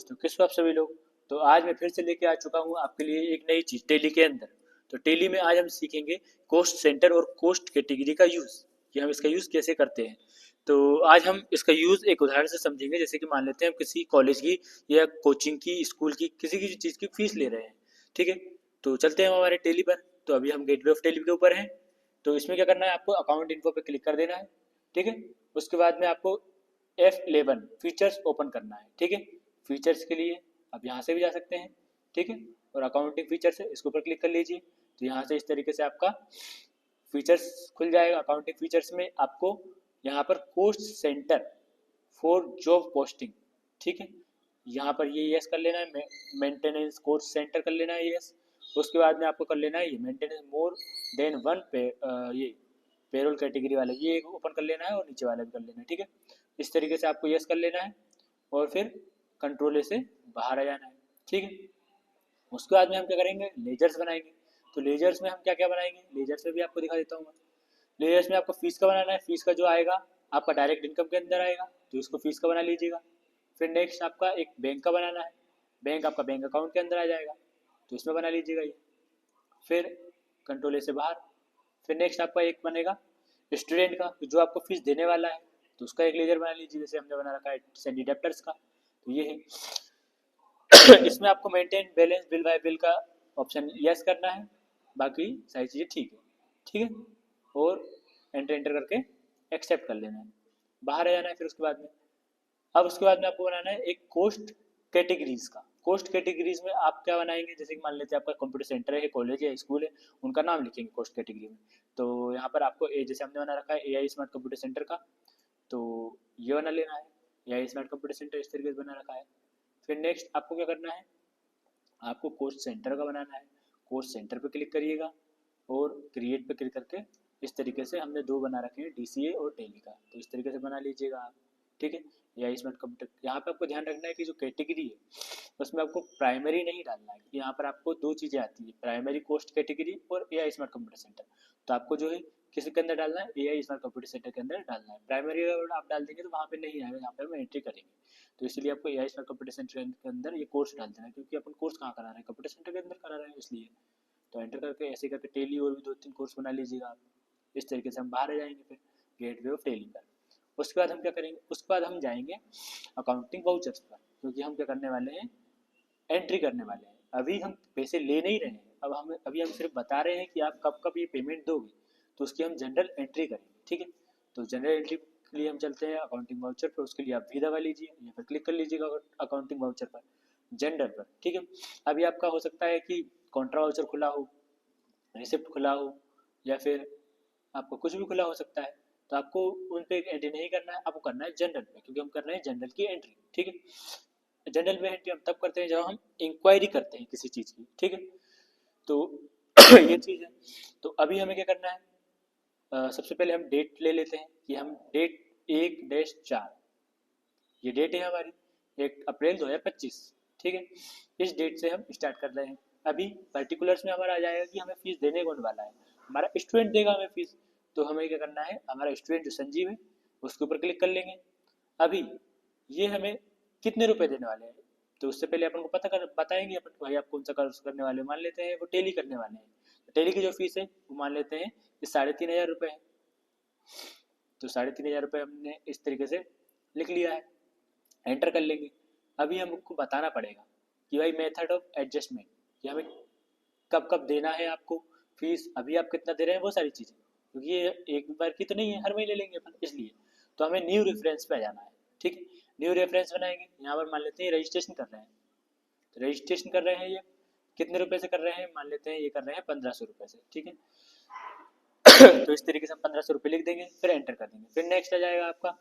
दोस्तों, कैसे हो आप सभी लोग। तो आज मैं फिर से लेके आ चुका हूँ आपके लिए एक नई चीज़ टेली के अंदर। तो टेली में आज हम सीखेंगे कोस्ट सेंटर और कोस्ट कैटेगरी का यूज़, कि हम इसका यूज़ कैसे करते हैं। तो आज हम इसका यूज़ एक उदाहरण से समझेंगे। जैसे कि मान लेते हैं हम किसी कॉलेज की या कोचिंग की, स्कूल की, किसी की चीज़ की फीस ले रहे हैं, ठीक है। तो चलते हैं हम हमारे टेली पर। तो अभी हम गेटवे ऑफ टेली के ऊपर हैं। तो इसमें क्या करना है, आपको अकाउंट इन्फो पे क्लिक कर देना है, ठीक है। उसके बाद में आपको F11 फीचर्स ओपन करना है, ठीक है। फीचर्स के लिए आप यहाँ से भी जा सकते हैं, ठीक है। और अकाउंटिंग फीचर्स है, इसके ऊपर क्लिक कर लीजिए। तो यहाँ से इस तरीके से आपका फीचर्स खुल जाएगा। अकाउंटिंग फीचर्स में आपको यहाँ पर cost centre for job posting, ठीक है, यहाँ पर ये यस कर लेना है। मेंटेनेंस कोस्ट सेंटर कर लेना है यस। उसके बाद में आपको कर लेना है ये मेंटेनेंस मोर देन वन पे, ये पेरोल कैटेगरी वाला ये ओपन कर लेना है और नीचे वाला भी कर लेना है, ठीक है। इस तरीके से आपको यस कर लेना है और फिर कंट्रोल से बाहर आ जाना है, ठीक है। उसके बाद में हम क्या करेंगे, लेजर्स बनाएंगे। तो लेजर्स में हम क्या क्या बनाएंगे, लेजर्स में भी आपको दिखा देता हूँ मैं। लेजर्स में आपको फीस का बनाना है। फीस का जो आएगा आपका डायरेक्ट इनकम के अंदर आएगा, तो इसको फीस का बना लीजिएगा। फिर नेक्स्ट आपका एक बैंक का बनाना है। बैंक आपका बैंक अकाउंट के अंदर आ जाएगा, तो इसमें बना लीजिएगा ये। फिर कंट्रोल से बाहर। फिर नेक्स्ट आपका एक बनेगा स्टूडेंट का, जो आपको फीस देने वाला है, तो उसका एक लेजर बना लीजिए। जैसे हमने बना रखा है सैंडी डेप्टर्स का, तो ये है। इसमें आपको maintain balance bill bye bill का ऑप्शन यस करना है, बाकी सारी चीज़ें ठीक है, ठीक है। और एंटर एंटर करके एक्सेप्ट कर लेना है, बाहर आ जाना है। फिर उसके बाद में अब उसके बाद में आपको बनाना है एक कोस्ट कैटेगरीज का। कोस्ट कैटेगरीज में आप क्या बनाएंगे, जैसे कि मान लेते हैं आपका कंप्यूटर सेंटर है, कॉलेज है, स्कूल है, उनका नाम लिखेंगे कोस्ट कैटेगरी में। तो यहाँ पर आपको जैसे हमने बना रखा है AI स्मार्ट कंप्यूटर सेंटर का, तो ये बना लेना है। AI स्मार्ट कंप्यूटर सेंटर इस तरीके से बना रखा है। फिर नेक्स्ट आपको क्या करना है, आपको कोस्ट सेंटर का बनाना है। कोस्ट सेंटर पे क्लिक करिएगा और क्रिएट पे क्लिक करके इस तरीके से हमने दो बना रखे हैं, DCA और टेली का, तो इस तरीके से बना लीजिएगा आप, ठीक है। या स्मार्ट कंप्यूटर, यहाँ पे आपको ध्यान रखना है कि जो कैटेगरी है उसमें आपको प्राइमरी नहीं डालना है, क्योंकि यहाँ पर आपको दो चीज़ें आती है, प्राइमरी कोस्ट कैटेगरी और AI स्मार्ट कंप्यूटर सेंटर। तो आपको जो है किसी के अंदर डालना है, AI स्मार्ट कंप्यूटर सेंटर के अंदर डालना है। प्राइमरी अगर आप डाल देंगे तो वहाँ पे नहीं आएगा, यहाँ पे हम एंट्री करेंगे। तो इसलिए आपको AI स्मार्ट कंप्यूटर सेंटर के अंदर ये कोर्स डाल देना है, क्योंकि अपन कोर्स कहाँ करा रहे हैं, कंप्यूटर सेंटर के अंदर करा रहे हैं, इसलिए। तो एंटर करके ऐसे करके टेली और भी 2-3 कोर्स बना लीजिएगा आप। इस तरीके से हम बाहर आ जाएंगे फिर गेटवे ऑफ टेली पर। उसके बाद हम क्या करेंगे, उसके बाद हम जाएंगे अकाउंटिंग वाउचर्स पर, क्योंकि हम क्या करने वाले हैं, एंट्री करने वाले हैं। अभी हम पैसे ले नहीं रहे हैं, अभी हम सिर्फ बता रहे हैं कि आप कब कब ये पेमेंट दोगे, तो उसकी हम जनरल एंट्री करेंगे, ठीक है। तो जनरल एंट्री के लिए हम चलते हैं अकाउंटिंग वाउचर पर। उसके लिए आप भी दबा लीजिए, यहाँ पर क्लिक कर लीजिएगा अकाउंटिंग वाउचर पर, जनरल पर, ठीक है। अभी आपका हो सकता है कि कॉन्ट्रा वाउचर खुला हो, रिसिप्ट खुला हो, या फिर आपको कुछ भी खुला हो सकता है। तो आपको उन पे एंट्री नहीं करना है, आपको करना है जनरल पे, क्योंकि हम कर रहे हैं जनरल की एंट्री, ठीक है। जनरल में एंट्री हम तब करते हैं जब हम इंक्वायरी करते हैं किसी चीज़ की, ठीक है। तो ये चीज़ है। तो अभी हमें क्या करना है, सबसे पहले हम डेट ले लेते हैं कि हम डेट 1-4, ये डेट है हमारी 1 अप्रैल 2025, ठीक है। इस डेट से हम स्टार्ट कर रहे हैं। अभी पर्टिकुलर्स में हमारा आ जाएगा कि हमें फीस देने कौन वाला है, हमारा स्टूडेंट देगा हमें फीस। तो हमें क्या करना है, हमारा स्टूडेंट जो संजीव है उसके ऊपर क्लिक कर लेंगे। अभी ये हमें कितने रुपए देने वाले हैं, तो उससे पहले अपन को बताएंगे अपन को, भाई आप कौन सा कोर्स करने वाले हो। मान लेते हैं वो टेली करने वाले हैं, तो टेली की जो फीस है वो मान लेते हैं कि 3,500 रुपये है। तो 3,500 रुपये हमने इस तरीके से लिख लिया है, एंटर कर लेंगे। अभी हमको बताना पड़ेगा कि भाई मेथड ऑफ एडजस्टमेंट, कि हमें कब कब देना है आपको फीस, अभी आप कितना दे रहे हैं, वो सारी चीज़ें, क्योंकि ये एक बार की तो नहीं है, हर महीने लेंगे अपन, इसलिए। तो हमें न्यू रेफरेंस पे आ जाना है, ठीक है। न्यू रेफरेंस बनाएंगे, यहाँ पर मान लेते हैं रजिस्ट्रेशन कर रहे हैं। तो रजिस्ट्रेशन कर रहे हैं, ये कितने रुपए से कर रहे हैं, मान लेते हैं ये कर रहे हैं 1,500 रुपये से, ठीक है। तो इस तरीके से हम 1,500 रुपये लिख देंगे, फिर एंटर कर देंगे। फिर नेक्स्ट आ जाएगा आपका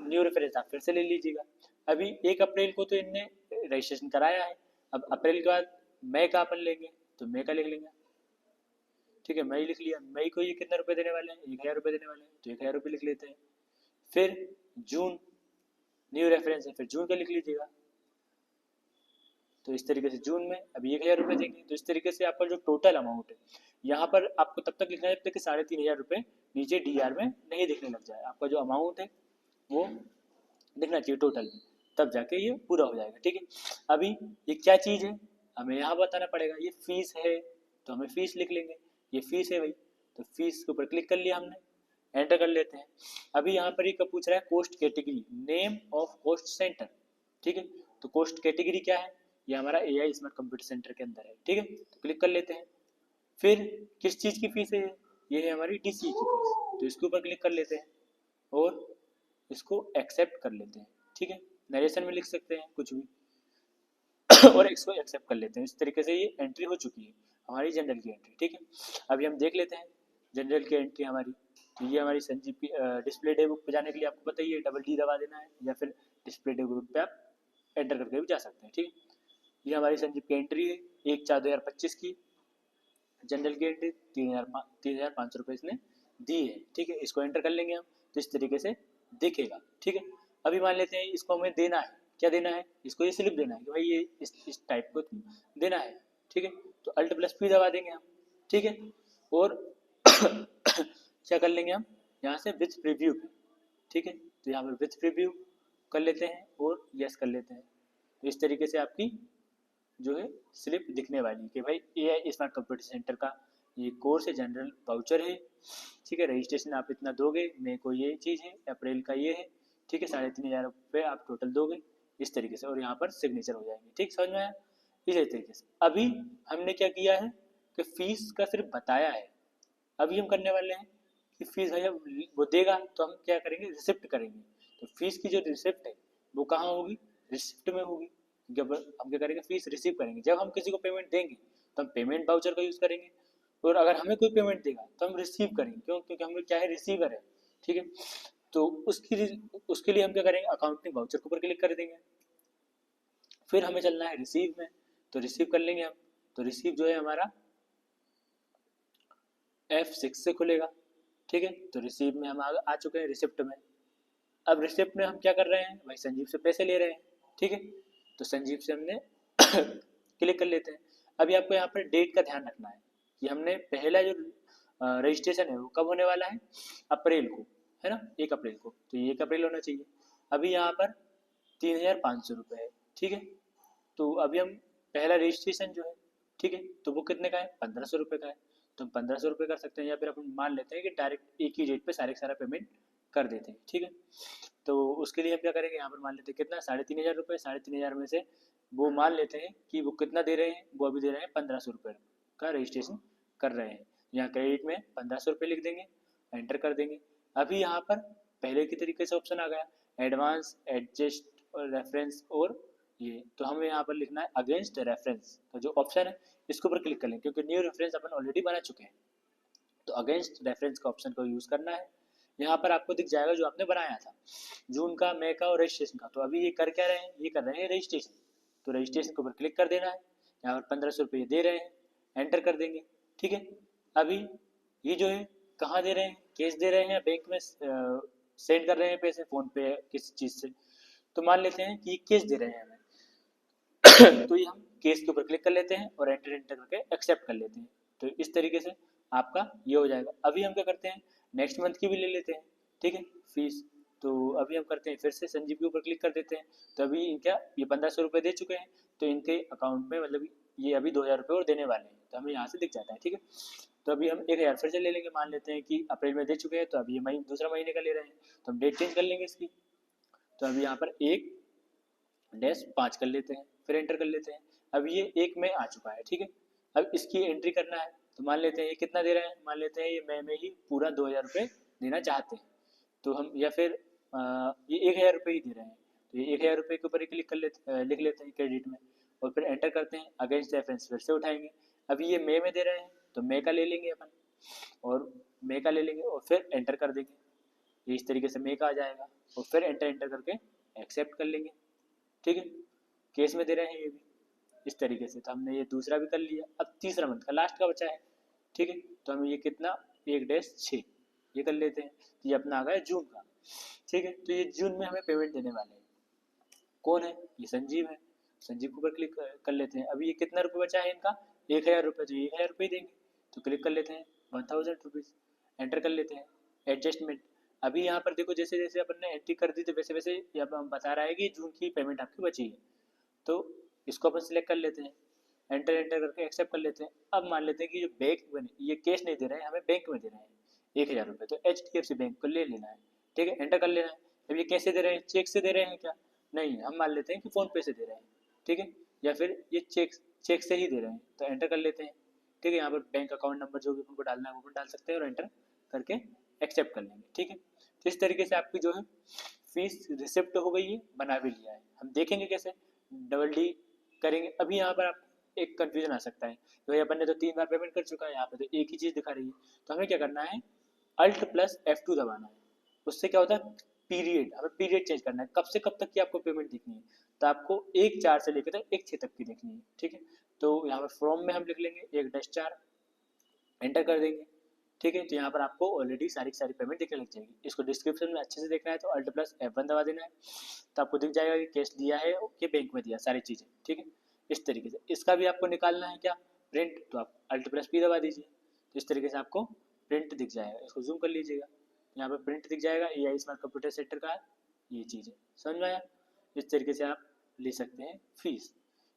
न्यू रेफरेंस, आप फिर से ले लीजिएगा। अभी 1 अप्रैल को तो इनने रजिस्ट्रेशन कराया है, अब अप्रैल के बाद मई का अपन लेंगे, तो मई का लिख लेंगे, ठीक है। मई लिख लिया, मई को ये कितने रुपए देने वाले हैं, 1,000 रुपये देने वाले हैं, तो 1,000 रुपये लिख लेते हैं। फिर जून न्यू रेफरेंस है, फिर जून का लिख लीजिएगा। तो इस तरीके से जून में अभी 1,000 रुपये देंगे। तो इस तरीके से आपका जो टोटल अमाउंट है, यहाँ पर आपको तब तक लिखना है जब तक कि 3,500 रुपये नीचे DR में नहीं दिखने लग जाए। आपका जो अमाउंट है वो दिखना चाहिए टोटल में। तब जाके ये पूरा हो जाएगा। ठीक है, अभी ये क्या चीज़ है हमें यहाँ बताना पड़ेगा। ये फीस है तो हमें फीस लिख लेंगे, ये फीस है भाई, तो फीस के ऊपर क्लिक कर लिया हमने, एंटर कर लेते हैं। अभी यहाँ पर ये कब पूछ रहा है, cost category, name of cost centre. ठीक है, तो कोस्ट कैटेगरी क्या है, ये हमारा AI स्मार्ट कंप्यूटर सेंटर के अंदर है। ठीक है, तो क्लिक कर लेते हैं। फिर किस चीज़ की फीस है ये है हमारी DCE की फीस, तो इसके ऊपर क्लिक कर लेते हैं और इसको एक्सेप्ट कर लेते हैं। ठीक है, नरेशन में लिख सकते हैं कुछ भी और इसको एक्सेप्ट कर लेते हैं। इस तरीके से ये एंट्री हो चुकी है हमारी जनरल की एंट्री। ठीक है, अभी हम देख लेते हैं जनरल की एंट्री हमारी। तो ये हमारी संजीव की डिस्प्ले डे बुक पे जाने के लिए आपको पता ही है, डबल D दबा देना है या फिर डिस्प्ले डे बुक पे आप एंटर करके भी जा सकते हैं। ठीक है, ये हमारी संजीव की एंट्री है 1/4/2025 की जनरल की एंट्री 3,500 रुपये इसने दी है। ठीक है, इसको एंटर कर लेंगे हम, तो इस तरीके से दिखेगा। ठीक है, अभी मान लेते हैं इसको हमें देना है, क्या देना है, इसको ये स्लिप देना है कि भाई ये इस टाइप को देना है। ठीक है, तो Alt+P दबा देंगे हम। ठीक है, और क्या कर लेंगे हम यहाँ से विथ प्रीव्यू पे। ठीक है, तो यहाँ पर विथ प्रीव्यू कर लेते हैं और यस कर लेते हैं। तो इस तरीके से आपकी जो है स्लिप दिखने वाली कि भाई AI स्मार्ट कंप्यूटर सेंटर का ये कोर्स है, जनरल वाउचर है। ठीक है, रजिस्ट्रेशन आप इतना दोगे, मई को ये चीज़ है, अप्रैल का ये है। ठीक है, 3,500 रुपये आप टोटल दोगे इस तरीके से, और यहाँ पर सिग्नेचर हो जाएंगे। ठीक, समझ में आया, इसी तरीके से। अभी हमने क्या किया है कि फीस का सिर्फ बताया है। अभी हम करने वाले हैं कि फीस भैया वो देगा तो हम क्या करेंगे, रिसिप्ट करेंगे। तो फीस की जो रिसिप्ट है वो कहाँ होगी, रिसिप्ट में होगी। जब हम क्या करेंगे, फीस रिसीव करेंगे। जब हम किसी को पेमेंट देंगे तो हम पेमेंट वाउचर का यूज़ करेंगे, और अगर हमें कोई पेमेंट देगा तो हम रिसीव करेंगे। क्यों, क्योंकि हम क्या है, रिसीवर है। ठीक है, तो उसके लिए हम क्या करेंगे, अकाउंटिंग वाउचर के ऊपर क्लिक कर देंगे। फिर हमें चलना है रिसीव में, तो रिसीव कर लेंगे हम। तो रिसीव जो है हमारा F6 से खुलेगा। ठीक है, तो रिसीव में हम आ चुके हैं रिसिप्ट में। अब रिसिप्ट में हम क्या कर रहे हैं भाई, संजीव से पैसे ले रहे हैं। ठीक है, तो संजीव से हमने क्लिक कर लेते हैं। अभी आपको यहाँ पर डेट का ध्यान रखना है कि हमने पहला जो रजिस्ट्रेशन है वो कब होने वाला है, अप्रैल को, है ना, 1 अप्रैल को, तो ये 1 अप्रैल होना चाहिए। अभी यहाँ पर 3,500 रुपये है। ठीक है, तो अभी हम पहला रजिस्ट्रेशन जो है, ठीक है, तो वो कितने का है, 1,500 रुपये का है। तो हम 1,500 रुपये कर सकते हैं, या फिर अपन मान लेते हैं कि डायरेक्ट एक ही डेट पे सारा पेमेंट कर देते हैं। ठीक है, तो उसके लिए हम क्या करेंगे, यहाँ पर मान लेते हैं कितना, 3,500 रुपये। 3,500 में से वो मान लेते हैं कि वो कितना दे रहे हैं, वो अभी दे रहे हैं 1,500 रुपये का रजिस्ट्रेशन कर रहे हैं। यहाँ क्रेडिट में 1,500 रुपये लिख देंगे, एंटर कर देंगे। अभी यहाँ पर पहले की तरीके से ऑप्शन आ गया, एडवांस, एडजस्ट और रेफरेंस, और ये तो हमें यहाँ पर लिखना है अगेंस्ट रेफरेंस का जो ऑप्शन है, इसके ऊपर क्लिक कर लें, क्योंकि न्यू रेफरेंस अपन ऑलरेडी बना चुके हैं। तो अगेंस्ट रेफरेंस का ऑप्शन को यूज़ करना है। यहाँ पर आपको दिख जाएगा जो आपने बनाया था, जून का, मई का और रजिस्ट्रेशन का। तो अभी ये कर क्या रहे हैं, ये कर रहे हैं रजिस्ट्रेशन। तो रजिस्ट्रेशन के ऊपर क्लिक कर देना है। यहाँ पर 1,500 रुपये दे रहे हैं, एंटर कर देंगे। ठीक है, अभी ये जो है कहाँ दे रहे हैं, कैश दे रहे हैं, बैंक में सेंड कर रहे हैं पैसे, फ़ोन पे, किसी चीज़ से। तो मान लेते हैं कि ये कैश दे रहे हैं हमें तो ये हम केस के ऊपर क्लिक कर लेते हैं और एंटर एंटर करके एक्सेप्ट कर लेते हैं। तो इस तरीके से आपका ये हो जाएगा। अभी हम क्या करते हैं, नेक्स्ट मंथ की भी ले लेते हैं। ठीक है, फीस तो अभी हम करते हैं, फिर से संजीव के ऊपर क्लिक कर देते हैं। तो अभी इनका ये 1,500 रुपये दे चुके हैं, तो इनके अकाउंट में मतलब ये अभी 2,000 रुपये और देने वाले हैं, तो हमें यहाँ से दिख जाता है। ठीक है, तो अभी हम 1,000 फिर से ले लेंगे। मान लेते हैं कि अप्रैल में दे चुके हैं, तो अभी ये दूसरा महीने का ले रहे हैं, तो हम डेट चेंज कर लेंगे इसकी। तो अभी यहाँ पर 1-5 कर लेते हैं, फिर एंटर कर लेते हैं। अब ये 1 में आ चुका है। ठीक है, अब इसकी एंट्री करना है। तो मान लेते हैं ये कितना दे रहे हैं, मान लेते हैं ये मई में ही पूरा 2,000 रुपये देना चाहते हैं, तो हम या फिर ये 1,000 रुपये ही दे रहे हैं, तो ये 1,000 रुपये के ऊपर ही क्लिक कर लेते लिख लेते हैं क्रेडिट में, और फिर एंटर करते हैं। अगेंस्ट रेफरेंस फिर से उठाएंगे। अभी ये मई में दे रहे हैं, तो मई का ले लेंगे अपन, और मई का ले लेंगे और फिर एंटर कर देंगे। ये इस तरीके से मई का आ जाएगा, और फिर एंटर करके एक्सेप्ट कर लेंगे। ठीक है, केस में दे रहे हैं ये भी इस तरीके से। तो हमने ये दूसरा भी कर लिया। अब तीसरा मंथ का लास्ट का बचा है। ठीक है, तो हम ये कितना, 1-6 ये कर लेते हैं। तो ये अपना आ गया जून का। ठीक है, तो ये जून में हमें पेमेंट देने वाले हैं। कौन है, ये संजीव है। संजीव के ऊपर क्लिक कर लेते हैं। अभी ये कितना रुपये बचा है इनका, 1,000 रुपये, तो 1,000 रुपये देंगे। तो क्लिक कर लेते हैं 1,000 रुपीज़, एंटर कर लेते हैं। एडजस्टमेंट, अभी यहाँ पर देखो जैसे जैसे अपन ने एंट्री कर दी तो वैसे वैसे यहाँ पर हम बता रहा है कि जून की पेमेंट आपकी बची है, तो इसको अपन सिलेक्ट कर लेते हैं, एंटर एंटर करके एक्सेप्ट कर लेते हैं। अब मान लेते हैं कि जो बैंक में ये कैश नहीं दे रहे हैं, हमें बैंक में दे रहे हैं 1000 रुपये, तो HDFC बैंक को ले लेना है, ठीक है, एंटर कर लेना है। अब ये कैसे दे रहे हैं, चेक से दे रहे हैं क्या, नहीं, हम मान लेते हैं कि फ़ोन पे से दे रहे हैं, ठीक है, या फिर ये चेक चेक से ही दे रहे हैं, तो एंटर कर लेते हैं, ठीक है। यहाँ पर बैंक अकाउंट नंबर जो भी उनको डालना है वो डाल सकते हैं और एंटर करके एक्सेप्ट कर लेंगे, ठीक है। तो इस तरीके से आपकी जो है फीस रिसिप्ट हो गई है, बना भी लिया है। हम देखेंगे कैसे, डबल डी करेंगे। अभी यहाँ पर आप एक कंफ्यूजन आ सकता है कि भाई अपन ने तो 3 बार पेमेंट कर चुका है, यहाँ पे तो एक ही चीज़ दिखा रही है, तो हमें क्या करना है, अल्ट प्लस F2 दबाना है। उससे क्या होता है, पीरियड, हमें पीरियड चेंज करना है, कब से कब तक की आपको पेमेंट दिखनी है, तो आपको 1/4 से लेकर 1/6 तक की देखनी है, ठीक है। तो यहाँ पर फ्रॉम में हम लिख लेंगे 1-4, एंटर कर देंगे, ठीक है। तो यहाँ पर आपको ऑलरेडी सारी की सारी पेमेंट दिखने लग जाएगी। इसको डिस्क्रिप्शन में अच्छे से देखना है तो अल्ट प्लस F1 दबा देना है, तो आपको दिख जाएगा कि कैश दिया है कि बैंक में दिया, सारी चीज़ें, ठीक है। इस तरीके से इसका भी आपको निकालना है क्या, प्रिंट, तो आप अल्ट प्लस P दबा दीजिए, तो इस तरीके से आपको प्रिंट दिख जाएगा। इसको जूम कर लीजिएगा, यहाँ पर प्रिंट दिख जाएगा, AI स्मार्ट कंप्यूटर सेंटर का ये चीज़ है, समझ में आया। इस तरीके से आप ले सकते हैं फीस,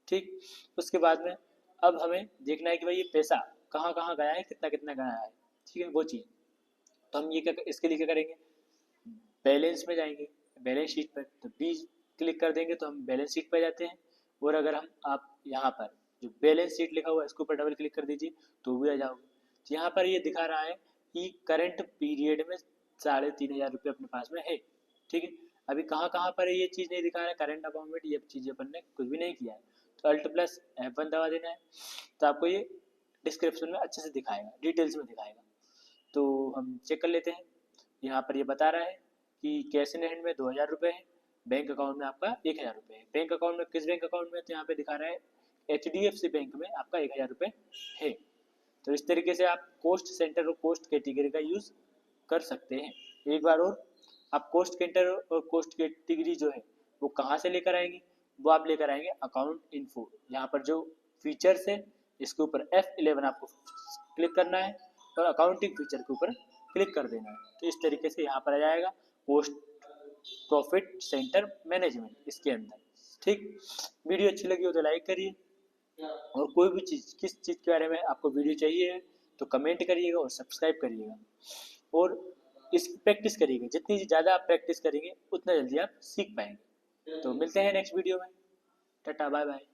ठीक। उसके बाद में अब हमें देखना है कि भाई ये पैसा कहाँ कहाँ गया है, कितना कितना गया है, ठीक है, वो चीज़। तो हम ये क्या, इसके लिए क्या करेंगे, बैलेंस में जाएंगे, बैलेंस शीट पर, तो बी क्लिक कर देंगे तो हम बैलेंस शीट पर जाते हैं। और अगर हम आप यहाँ पर जो बैलेंस शीट लिखा हुआ है इसके ऊपर डबल क्लिक कर दीजिए तो भी आ जाओगे। तो यहाँ पर ये दिखा रहा है कि करंट पीरियड में 3500 रुपये अपने पास में है, ठीक है। अभी कहाँ कहाँ पर ये चीज़ नहीं दिखा रहा है, करंट अकाउंट में ये चीज़ें अपन ने कुछ भी नहीं किया है, तो अल्ट प्लस F1 दबा देना है, तो आपको ये डिस्क्रिप्शन में अच्छे से दिखाएगा, डिटेल्स में दिखाएगा। तो हम चेक कर लेते हैं। यहाँ पर ये बता रहा है कि कैश इन हैंड में 2000 रुपये है, बैंक अकाउंट में आपका 1000 रुपये है। बैंक अकाउंट में किस बैंक अकाउंट में, तो यहाँ पे दिखा रहा है HDFC बैंक में आपका 1000 रुपये है। तो इस तरीके से आप कोस्ट सेंटर और कोस्ट कैटेगरी का यूज़ कर सकते हैं। एक बार और, आप कोस्ट सेंटर और कोस्ट कैटेगरी जो है वो कहाँ से लेकर आएंगे, वो आप लेकर आएंगे अकाउंट इन्फो। यहाँ पर जो फीचर्स है इसके ऊपर F11 आपको क्लिक करना है और अकाउंटिंग फीचर के ऊपर क्लिक कर देना है। तो इस तरीके से यहाँ पर आ जाएगा पोस्ट प्रॉफिट सेंटर मैनेजमेंट इसके अंदर, ठीक। वीडियो अच्छी लगी हो तो लाइक करिए, और कोई भी चीज़, किस चीज़ के बारे में आपको वीडियो चाहिए तो कमेंट करिएगा और सब्सक्राइब करिएगा, और इसकी प्रैक्टिस करिएगा। जितनी ज़्यादा आप प्रैक्टिस करेंगे उतना जल्दी आप सीख पाएंगे। तो मिलते हैं नेक्स्ट वीडियो में, टाटा बाय बाय।